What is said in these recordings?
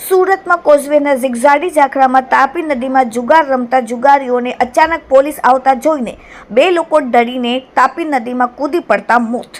સુરતમાં કોઝવે નજીક ઝાડી ઝાખરામાં તાપી નદીમાં જુગાર રમતા જુગારીઓને અચાનક પોલીસ આવતા જોઈને બે લોકો ડરીને તાપી નદીમાં કૂદી પડતા મોત.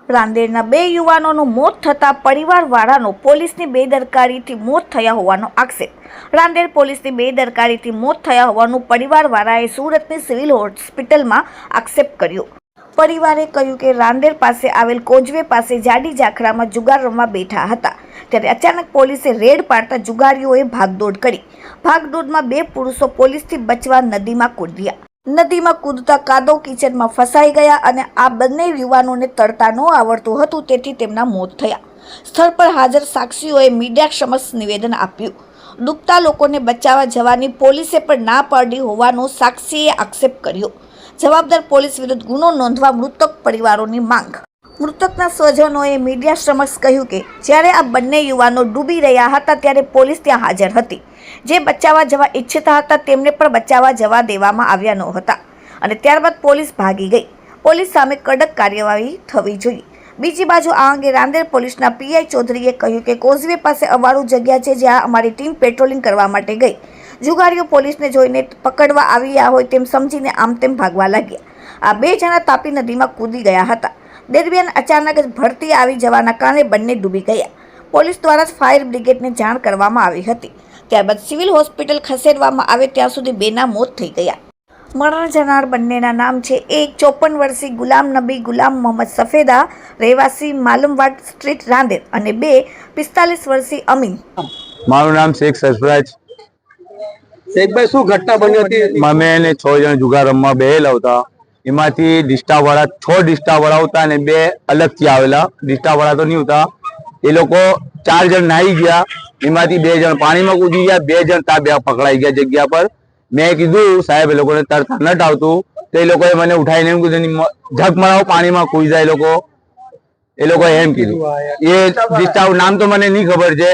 રાંદેરના બે યુવાનોનું મોત થતાં પરિવારવાળાનો પોલીસની બેદરકારીથી મોત થયા હોવાનો આક્ષેપ. રાંદેર પોલીસની બેદરકારીથી મોત થયા હોવાનું પરિવારવાળાએ સુરતની સિવિલ હોસ્પિટલમાં આક્ષેપ કર્યો. પરિવારે કહ્યું કે રાંદેર પાસે આવેલ કોઝવે પાસે ઝાડી ઝાખરામાં જુગાર રમવા બેઠા હતા ત્યારે અચાનક પોલીસે રેડ પાડતા જુગારીઓએ ભાગદોડ કરી. ભાગદોડમાં બે પુરુષો પોલીસથી બચવા નદીમાં કૂદ્યા. નદીમાં કૂદતા કાદવ કિચનમાં ફસાઈ ગયા અને આ બંને યુવાનોને તરતા ન આવડતું હતું તેથી તેમના મોત થયા. સ્થળ પર હાજર સાક્ષીઓએ મીડિયા સમક્ષ નિવેદન આપ્યું. ડૂબતા લોકોને બચાવવા જવાની પોલીસે પણ ના પાડી હોવાનો સાક્ષીએ આક્ષેપ કર્યો. જવાબદાર પોલીસ વિરુદ્ધ ગુનો નોંધવા મૃતક પરિવારોની માંગ. મૃતકના સ્વજનોએ મીડિયા સમક્ષ કહ્યું કે જ્યારે આ બંને યુવાનો ડૂબી રહ્યા હતા ત્યારે પોલીસ ત્યાં હાજર હતી. જે બચાવવા જવા ઈચ્છતા હતા તેમને પણ બચાવવા જવા દેવામાં આવ્યા ન હતા અને ત્યારબાદ પોલીસ ભાગી ગઈ. પોલીસ સામે કડક કાર્યવાહી થવી જોઈએ. બીજી બાજુ આ અંગે રાંદેર પોલીસના પીઆઈ ચૌધરીએ કહ્યું કે કોઝવે પાસે અવારું જગ્યા છે જ્યાં અમારી ટીમ પેટ્રોલિંગ કરવા માટે ગઈ. જુગારીઓ પોલીસને જોઈને પકડવા આવ્યા હોય તેમ સમજીને આમ તેમ ભાગવા લાગ્યા. આ બે જણા તાપી નદીમાં કૂદી ગયા હતા. દરમિયાન અચાનક જ ભરતી આવી જવાના કારણે બંને ડૂબી ગયા. પોલીસ દ્વારા જ ફાયર બ્રિગેડને જાણ કરવામાં આવી હતી. ત્યારબાદ સિવિલ હોસ્પિટલ ખસેડવામાં આવે ત્યાં સુધી બેના મોત થઈ ગયા. મરણ જનાર બંનેના નામ છે એક 54 વર્ષીય ગુલામ નબી ગુલામ મોહમ્મદ સફેદા રહેવાસી માલુમવાડ સ્ટ્રીટ રાંદેર અને બે 45 વર્ષીય અમીન. મારું નામ શેખ સરફરાજ. શેખભાઈ, શું ઘટના બની હતી? અમે એને 6 જણ જુગાર રમવા બેહેલા હતા. એમાંથી ડિસ્ટા વાળા 6 ડિસ્ટા વાળા હતા અને 2 અલગથી આવેલા. ડિસ્ટા વાળા તો નહીં હતા. એ લોકો 4 જણ નાહી ગયા. એમાંથી 2 જણ પાણીમાં કૂદી ગયા, 2 જણ ત્યાં પકડાઈ ગયા જગ્યા પર. મેં કીધું સાહેબ એ લોકોને તરતા નથી આવતું તો એ લોકોએ મને ઉઠાવીને એમ કીધું ઝક મરાવો પાણીમાં કૂદી જાય. એ લોકોએ એમ કીધું. એ ડિસ્ટા નામ તો મને નહીં ખબર છે.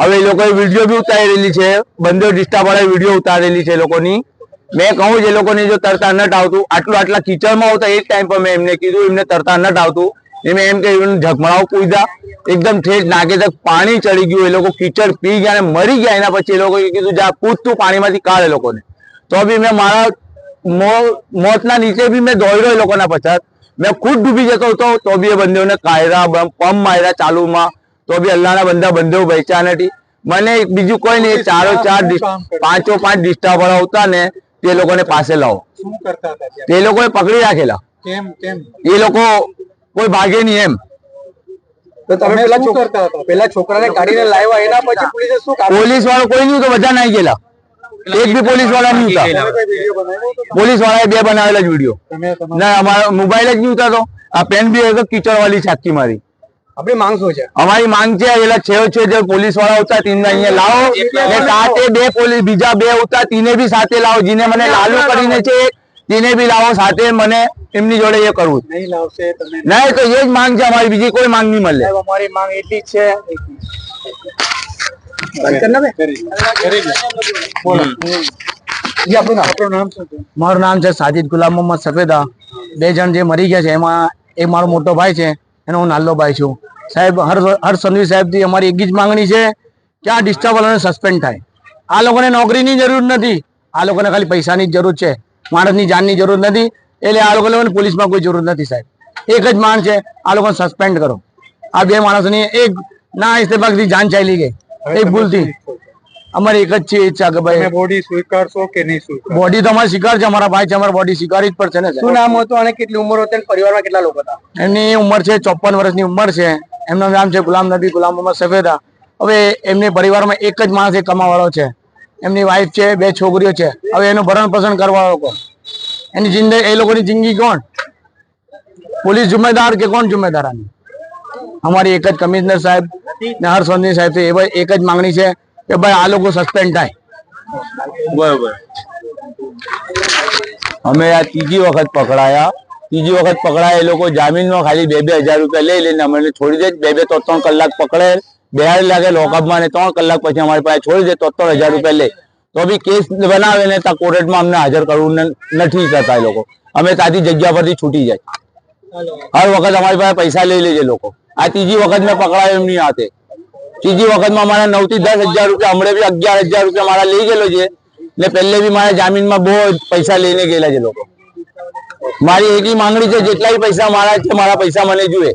હવે એ લોકોએ વિડીયો બી ઉતારેલી છે. બંને ડિસ્ટા વાળાએ વિડીયો ઉતારેલી છે એ લોકોની. મેં કહું જે લોકોને જો તરતા નથી આવતું આટલા કીચડમાં આવતા એ જ ટાઈમ પર મેં એમને કીધું એમને તરતા નથી આવતું. મેં એમ કહ્યું ઝકમરાવ કૂદ્યા. એકદમ ઠેઠ નાકે તક પાણી ચડી ગયું. એ લોકો કીચડ પી ગયા અને મરી ગયા. એના પછી એ લોકોએ કીધું જા કૂદ તું પાણીમાંથી કાઢ. એ લોકોને તો બી મેં મારા મોતના નીચે બી મેં દોડ્યો એ લોકોના પછાત. મેં ખુદ ડૂબી જતો હતો તો બી એ બંધોને કાયરા પંપ માર્યા ચાલુમાં તો બી અલ્લાહના બંધો બચ્યા નથી. મને બીજું કોઈ નહીં. 4 ડિસ્ટા વાળા હતા ને તે લોકોને પાસે લાવો. તે લોકોએ પકડી રાખેલા. એ લોકો કોઈ ભાગે નહીં એમ. તો તમે પેલા છોકરાને કાઢીને લાવ્યા એના પછી પોલીસે શું કામ? પોલીસ વાળો કોઈ નહીં તો બધા નાઈ ગયેલા. એક બી પોલીસ વાળા નહીં હતા. પોલીસ વાળાએ 2 બનાવેલા જ વિડીયો. ના અમારો મોબાઈલ જ નહીં ઉતારતો. આ પેન બી કીચડ વાળી છાકી મારી. આપણી માંગ શું છે? અમારી માંગ છે એલા છે જે પોલીસ વાળા હતા તેને અહીંયા લાવો ને સાથે 2 પોલીસ બીજા 2 હતા તેને બી સાથે લાવો. જેને મને લાલુ કરીને છે તેને બી લાવો સાથે. મને એમની જોડે એ કરવું નહીં લાવશે તમે નહીં તો એ જ માંગ છે અમારી. બીજી કોઈ માંગ નહીં મળે. અમારી માંગ એટલી જ છે. મારું નામ છે સાજિદ ગુલામ મોહમ્મદ સફેદા. 2 જણ જે મરી ગયા છે એમાં એક મારો મોટો ભાઈ છે એનો હું નાનો ભાઈ છું. સાહેબ હર્ષ સંઘવી સાહેબથી અમારી એક જ માંગણી છે કે આ ડિસ્ટર્બ વાળાને સસ્પેન્ડ થાય. આ લોકોને નોકરીની જરૂર નથી. આ લોકોને ખાલી પૈસાની જ જરૂર છે. માણસની જાનની જરૂર નથી. એટલે આ લોકોને પોલીસમાં કોઈ જરૂર નથી સાહેબ. એક જ માંગ છે આ લોકોને સસ્પેન્ડ કરો. આ 2 માણસોની એક ના ઇસ્તેફાકથી જાન ચાલી ગઈ એક ભૂલથી. અમારી એક જ છે ઈચ્છા કે ભાઈ બોડી સ્વીકારશો કે નહીં સ્વીકાર? બોડી તો અમારે સ્વીકાર છે. અમારા ભાઈ છે અમારે બોડી સ્વીકારવી જ પડશે ને. શું નામ હતું અને કેટલી ઉંમર હતી? પરિવારમાં કેટલા લોકો હતા? એમની ઉંમર છે 54 વર્ષની ઉંમર છે. એમનું નામ છે ગુલામ નબી ગુલામ મોહમ્મદ સફેદા. હવે એમની પરિવારમાં એક જ માણસ એક કમાવાળો છે. એમની વાઈફ છે, 2 છોકરીઓ છે. હવે એનું ભરણ પોષણ કરવાવાળો કોણ? એની જિંદગી એ લોકોની જિંદગી કોણ? પોલીસ જુમ્મેદાર કે કોણ જુમ્મેદાર? અમારી એક જ કમિશનર સાહેબ ને હર્ષ સંઘવી સાહેબ છે એ એક જ માંગણી છે કે ભાઈ આ લોકો સસ્પેન્ડ થાય. બરોબર. અમે આ ત્રીજી વખત પકડાયા. એ લોકો જામીનમાં ખાલી 2,000 રૂપિયા લઈ લઈને અમને છોડી દે. 2-3 કલાક પકડે, 2 લાગે લોકઅપમાં ને 3 કલાક પછી અમારી પાસે છોડી દે. 3,000 રૂપિયા લે તો બી કેસ બનાવે ને ત્યાં કોર્ટમાં અમને હાજર કરવું નથી કરતા એ લોકો. અમે ત્યાંથી જગ્યા પરથી છૂટી જાય. હર વખત અમારી પાસે પૈસા લઈ લે છે લોકો. આ ત્રીજી વખત મેં પકડાયો એમની હાથે. ત્રીજી વખતમાં મારા 9 થી 10,000 રૂપિયા, હમણાં બી 11,000 રૂપિયા મારા લઈ ગયેલો છે ને પહેલે બી મારા જામીનમાં બહુ પૈસા લઈને ગયેલા છે લોકો. મારી એટલી માંગણી છે જેટલા પૈસા મારા છે મારા પૈસા મને જોઈએ.